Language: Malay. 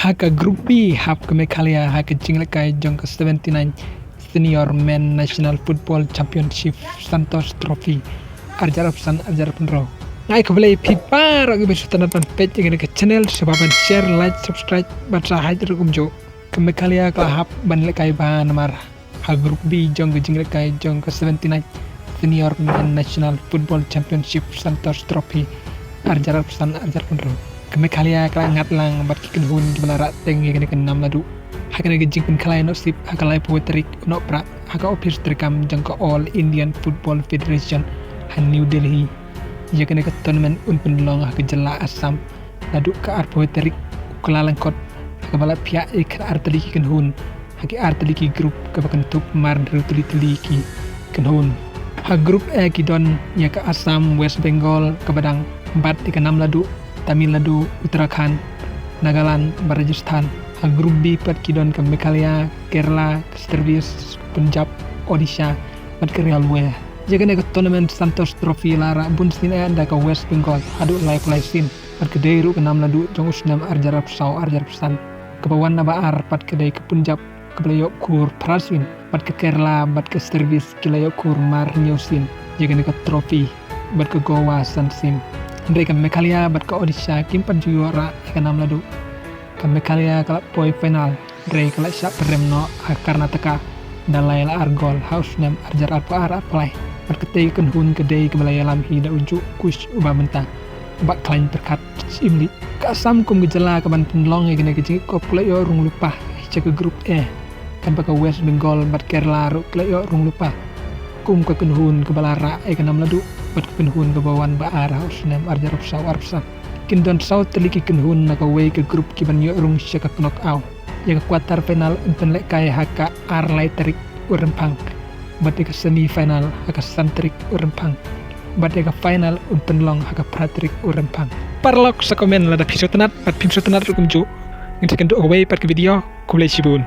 Haka Group B hap ke Meghalaya haka jinglekai jong ke 79 Senior Men National Football Championship Santos Trophy arjar penro ngai kebelai pipa rogi besu tanat pan page ngene ke channel sebaban share like subscribe baca hajar kumjo ke Meghalaya ka hap ban lekai ban mar ha Group B jong ke jinglekai jong ke 79 Senior Men National Football Championship Santos Trophy arjar penro ke Meghalaya kala ngat lang bat kiken hun di balarat teng ngene ke 6 ladu hakana ke jingpen khalai no sip hakalai poetrik no pra haka office terkam jong ke All Indian Football Federation han New Delhi ya kene ke tournament penlong haka jela Assam ladu ke ar poetrik kelalang kot haka bala pihak ik arteliki ken hun haki arteliki group ke bakentuk mar teliki ken hun ha group E kidon ya ke Assam West Bengal ke badang 4 ke 6 ladu Tamil Nadu, Uttarakhand, Nagaland, Rajasthan. Ha Group B pat kidon ke Meghalaya, Kerala, Service, Punjab, Odisha, pat ke Railway. Jaga ke tournament Santos Trophy lara bun sin anda ke West Bengal. Adu live sin. Pat ke Deiru ke 6 Nadu jong usnam arjar pesan. Ke bawan nabaar pat ke ke Punjab ke Belayok kur Prasin. Pat ke Kerala, pat ke Service ke Layok kur Mar Newsin. Jaga ke trophy pat ke Goa Sansin. Mereka Meghalaya bat ke Odisha kimpan juara ke 6 ladu ke Meghalaya kalap poi final Dre kalap syak peremno Karnataka dalai la argol haus nem arjar arplai bat ketei ken hun kedai ke balaya lamhi da ujuk kus uba mentah bak klain perkat imli ke Assam kum gejala ke ban penlong ya kena kecing ko playo rung lupa cek ke grup E kan ke West Bengal bat Kerala ru playo rung lupa kum ke kenhun ke balara ke 6 ladu bat kenhun ke bawan ba arah usnam arjar arsa kindon south teliki kenhun na way ke grup kiban yo rung syaka knock out ya ke quarter final enten lek kai haka arlai terik urempang bat ke semi final haka santrik urempang bat ke final enten long haka pratrik urempang parlok sa komen lada episode tenat pat episode tenat kumju ngi do away pat ke video kulai sibun